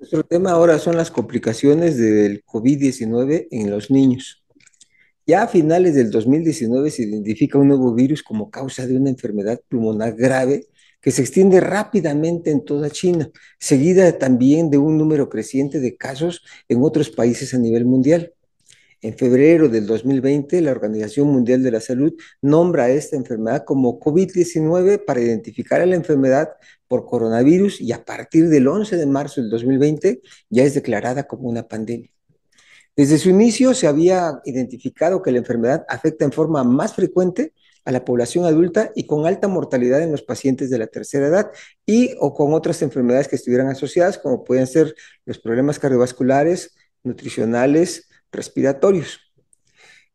Nuestro tema ahora son las complicaciones del COVID-19 en los niños. Ya a finales del 2019 se identifica un nuevo virus como causa de una enfermedad pulmonar grave que se extiende rápidamente en toda China, seguida también de un número creciente de casos en otros países a nivel mundial. En febrero del 2020, la Organización Mundial de la Salud nombra a esta enfermedad como COVID-19 para identificar a la enfermedad por coronavirus y a partir del 11 de marzo del 2020 ya es declarada como una pandemia. Desde su inicio se había identificado que la enfermedad afecta en forma más frecuente a la población adulta y con alta mortalidad en los pacientes de la tercera edad y o con otras enfermedades que estuvieran asociadas, como pueden ser los problemas cardiovasculares, nutricionales, respiratorios.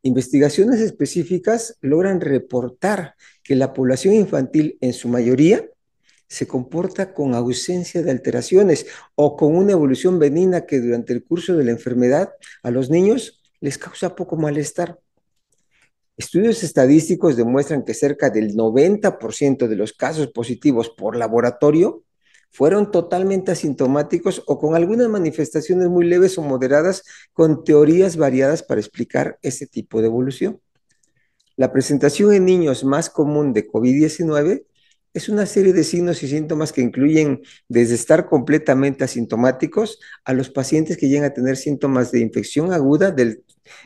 Investigaciones específicas logran reportar que la población infantil en su mayoría se comporta con ausencia de alteraciones o con una evolución benigna que durante el curso de la enfermedad a los niños les causa poco malestar. Estudios estadísticos demuestran que cerca del 90% de los casos positivos por laboratorio fueron totalmente asintomáticos o con algunas manifestaciones muy leves o moderadas, con teorías variadas para explicar ese tipo de evolución. La presentación en niños más común de COVID-19 es una serie de signos y síntomas que incluyen desde estar completamente asintomáticos a los pacientes que llegan a tener síntomas de infección aguda del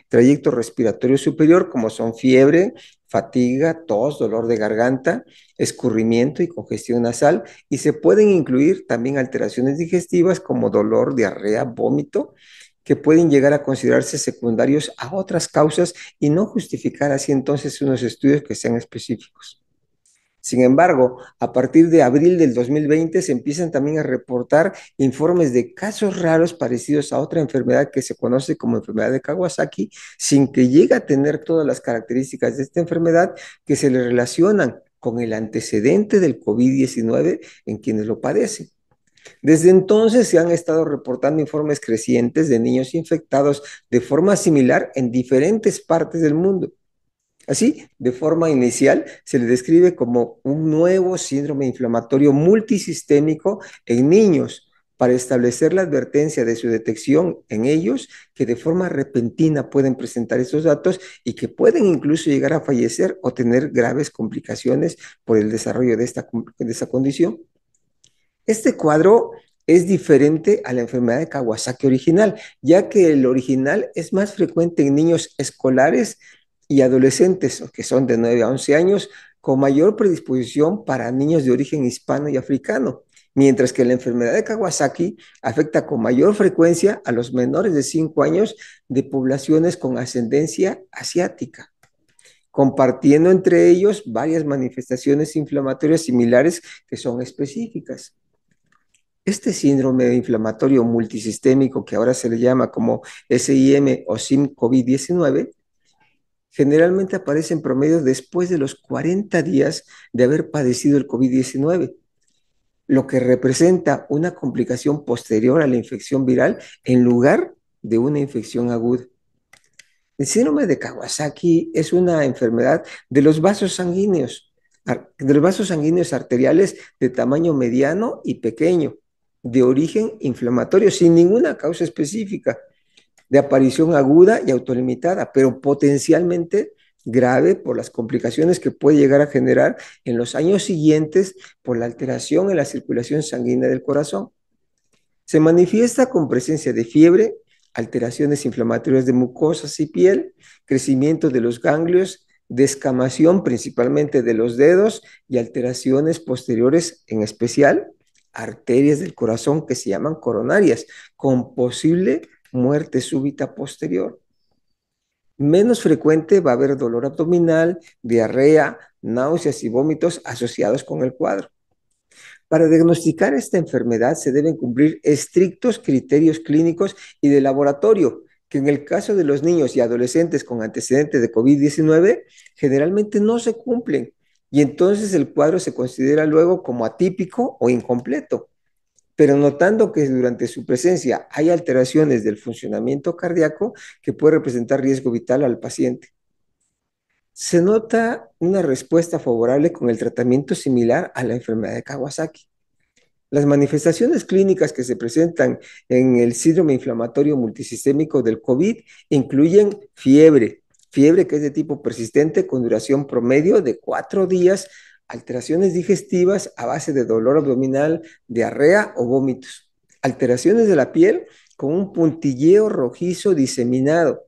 trayecto respiratorio superior, como son fiebre, fatiga, tos, dolor de garganta, escurrimiento y congestión nasal, y se pueden incluir también alteraciones digestivas como dolor, diarrea, vómito, que pueden llegar a considerarse secundarios a otras causas y no justificar así entonces unos estudios que sean específicos. Sin embargo, a partir de abril del 2020 se empiezan también a reportar informes de casos raros parecidos a otra enfermedad que se conoce como enfermedad de Kawasaki, sin que llegue a tener todas las características de esta enfermedad que se le relacionan con el antecedente del COVID-19 en quienes lo padecen. Desde entonces se han estado reportando informes crecientes de niños infectados de forma similar en diferentes partes del mundo. Así, de forma inicial, se le describe como un nuevo síndrome inflamatorio multisistémico en niños para establecer la advertencia de su detección en ellos que de forma repentina pueden presentar esos datos y que pueden incluso llegar a fallecer o tener graves complicaciones por el desarrollo de esta condición. Este cuadro es diferente a la enfermedad de Kawasaki original, ya que el original es más frecuente en niños escolares y adolescentes, que son de 9 a 11 años, con mayor predisposición para niños de origen hispano y africano, mientras que la enfermedad de Kawasaki afecta con mayor frecuencia a los menores de 5 años de poblaciones con ascendencia asiática, compartiendo entre ellos varias manifestaciones inflamatorias similares que son específicas. Este síndrome inflamatorio multisistémico, que ahora se le llama como SIM o SIM-COVID-19, generalmente aparece en promedio después de los 40 días de haber padecido el COVID-19, lo que representa una complicación posterior a la infección viral en lugar de una infección aguda. El síndrome de Kawasaki es una enfermedad de los vasos sanguíneos arteriales de tamaño mediano y pequeño, de origen inflamatorio, sin ninguna causa específica, de aparición aguda y autolimitada, pero potencialmente grave por las complicaciones que puede llegar a generar en los años siguientes por la alteración en la circulación sanguínea del corazón. Se manifiesta con presencia de fiebre, alteraciones inflamatorias de mucosas y piel, crecimiento de los ganglios, descamación principalmente de los dedos y alteraciones posteriores, en especial arterias del corazón que se llaman coronarias, con posible muerte súbita posterior. Menos frecuente va a haber dolor abdominal, diarrea, náuseas y vómitos asociados con el cuadro. Para diagnosticar esta enfermedad se deben cumplir estrictos criterios clínicos y de laboratorio, que en el caso de los niños y adolescentes con antecedentes de COVID-19 generalmente no se cumplen y entonces el cuadro se considera luego como atípico o incompleto. Pero notando que durante su presencia hay alteraciones del funcionamiento cardíaco que puede representar riesgo vital al paciente. Se nota una respuesta favorable con el tratamiento similar a la enfermedad de Kawasaki. Las manifestaciones clínicas que se presentan en el síndrome inflamatorio multisistémico del COVID incluyen fiebre que es de tipo persistente con duración promedio de 4 días, alteraciones digestivas a base de dolor abdominal, diarrea o vómitos, alteraciones de la piel con un puntilleo rojizo diseminado,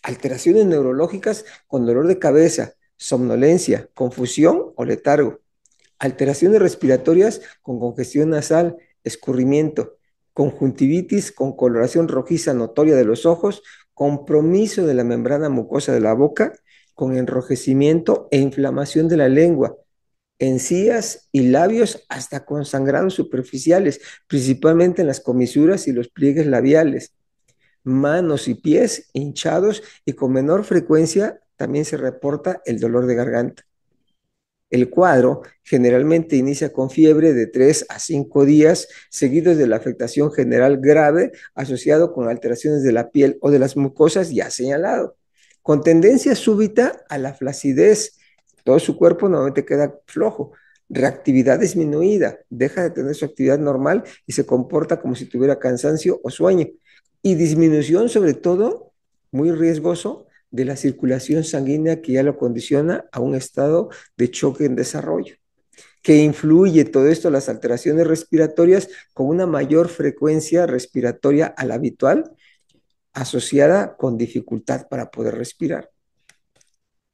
alteraciones neurológicas con dolor de cabeza, somnolencia, confusión o letargo, alteraciones respiratorias con congestión nasal, escurrimiento, conjuntivitis con coloración rojiza notoria de los ojos, compromiso de la membrana mucosa de la boca, con enrojecimiento e inflamación de la lengua, encías y labios hasta con sangrados superficiales, principalmente en las comisuras y los pliegues labiales, manos y pies hinchados y con menor frecuencia también se reporta el dolor de garganta. El cuadro generalmente inicia con fiebre de 3 a 5 días, seguidos de la afectación general grave asociado con alteraciones de la piel o de las mucosas ya señalado, con tendencia súbita a la flacidez. Todo su cuerpo normalmente queda flojo, reactividad disminuida, deja de tener su actividad normal y se comporta como si tuviera cansancio o sueño. Y disminución sobre todo, muy riesgoso, de la circulación sanguínea que ya lo condiciona a un estado de choque en desarrollo, que influye todo esto, las alteraciones respiratorias, con una mayor frecuencia respiratoria a la habitual, asociada con dificultad para poder respirar.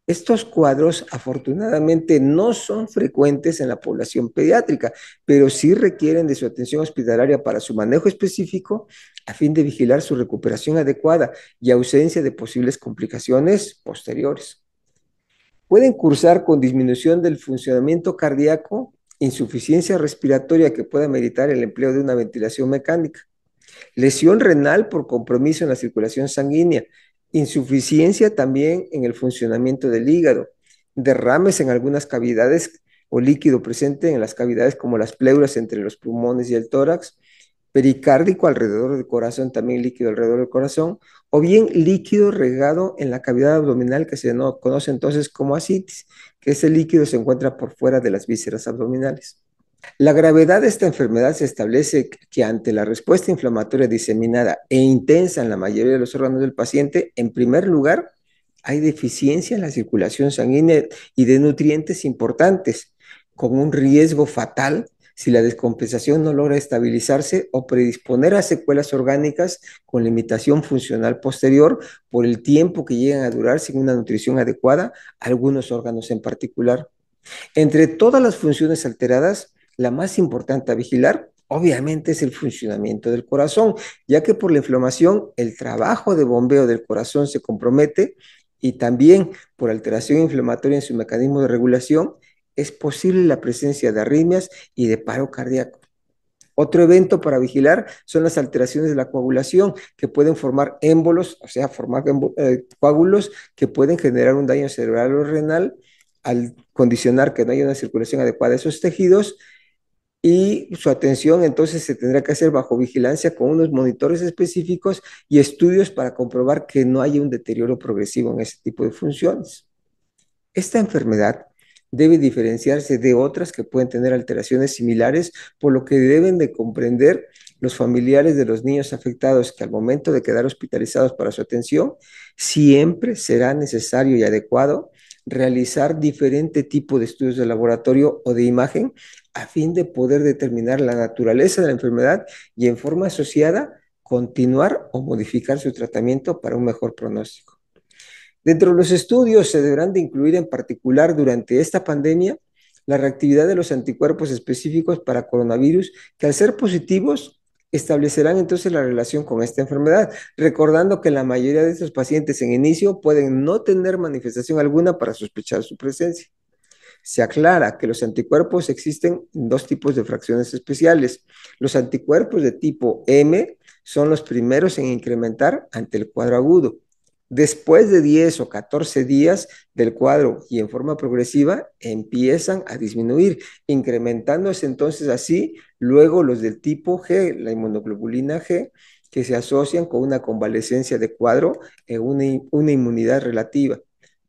Estos cuadros afortunadamente no son frecuentes en la población pediátrica, pero sí requieren de su atención hospitalaria para su manejo específico a fin de vigilar su recuperación adecuada y ausencia de posibles complicaciones posteriores. Pueden cursar con disminución del funcionamiento cardíaco, insuficiencia respiratoria que pueda meritar el empleo de una ventilación mecánica, lesión renal por compromiso en la circulación sanguínea, insuficiencia también en el funcionamiento del hígado, derrames en algunas cavidades o líquido presente en las cavidades como las pleuras entre los pulmones y el tórax, pericárdico alrededor del corazón, también líquido alrededor del corazón, o bien líquido regado en la cavidad abdominal que se conoce entonces como ascitis, que ese líquido se encuentra por fuera de las vísceras abdominales. La gravedad de esta enfermedad se establece que ante la respuesta inflamatoria diseminada e intensa en la mayoría de los órganos del paciente, en primer lugar, hay deficiencia en la circulación sanguínea y de nutrientes importantes, con un riesgo fatal si la descompensación no logra estabilizarse o predisponer a secuelas orgánicas con limitación funcional posterior por el tiempo que llegan a durar sin una nutrición adecuada, algunos órganos en particular. Entre todas las funciones alteradas, la más importante a vigilar, obviamente, es el funcionamiento del corazón, ya que por la inflamación el trabajo de bombeo del corazón se compromete y también por alteración inflamatoria en su mecanismo de regulación es posible la presencia de arritmias y de paro cardíaco. Otro evento para vigilar son las alteraciones de la coagulación que pueden formar émbolos, o sea, formar coágulos que pueden generar un daño cerebral o renal al condicionar que no haya una circulación adecuada de esos tejidos y su atención entonces se tendrá que hacer bajo vigilancia con unos monitores específicos y estudios para comprobar que no haya un deterioro progresivo en ese tipo de funciones. Esta enfermedad debe diferenciarse de otras que pueden tener alteraciones similares, por lo que deben de comprender los familiares de los niños afectados que al momento de quedar hospitalizados para su atención, siempre será necesario y adecuado realizar diferente tipo de estudios de laboratorio o de imagen a fin de poder determinar la naturaleza de la enfermedad y en forma asociada continuar o modificar su tratamiento para un mejor pronóstico. Dentro de los estudios se deberán de incluir en particular durante esta pandemia la reactividad de los anticuerpos específicos para coronavirus que al ser positivos establecerán entonces la relación con esta enfermedad, recordando que la mayoría de estos pacientes en inicio pueden no tener manifestación alguna para sospechar su presencia. Se aclara que los anticuerpos existen en dos tipos de fracciones especiales. Los anticuerpos de tipo M son los primeros en incrementar ante el cuadro agudo. Después de 10 o 14 días del cuadro y en forma progresiva empiezan a disminuir, incrementándose entonces así luego los del tipo G, la inmunoglobulina G, que se asocian con una convalescencia de cuadro en una inmunidad relativa,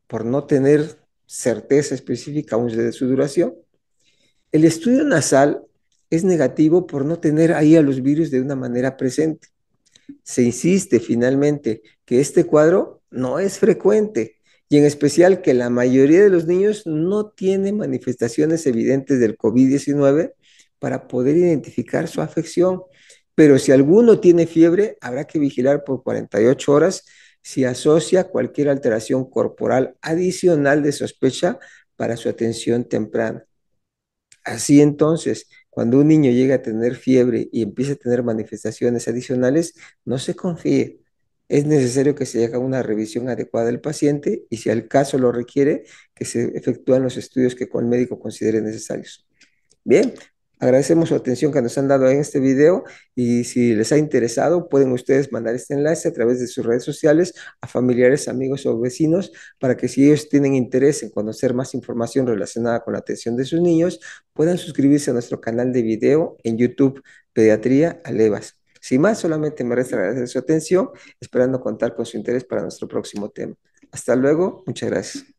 por no tener certeza específica aún de su duración. El estudio nasal es negativo por no tener ahí a los virus de una manera presente. Se insiste finalmente que este cuadro no es frecuente y en especial que la mayoría de los niños no tienen manifestaciones evidentes del COVID-19 para poder identificar su afección. Pero si alguno tiene fiebre, habrá que vigilar por 48 horas si asocia cualquier alteración corporal adicional de sospecha para su atención temprana. Así entonces, cuando un niño llega a tener fiebre y empieza a tener manifestaciones adicionales, no se confíe. Es necesario que se haga una revisión adecuada del paciente y si el caso lo requiere, que se efectúen los estudios que el médico considere necesarios. Bien, agradecemos su atención que nos han dado en este video y si les ha interesado, pueden ustedes mandar este enlace a través de sus redes sociales a familiares, amigos o vecinos para que si ellos tienen interés en conocer más información relacionada con la atención de sus niños, puedan suscribirse a nuestro canal de video en YouTube, Pediatría Alevas. Sin más, solamente me resta agradecer su atención, esperando contar con su interés para nuestro próximo tema. Hasta luego, muchas gracias.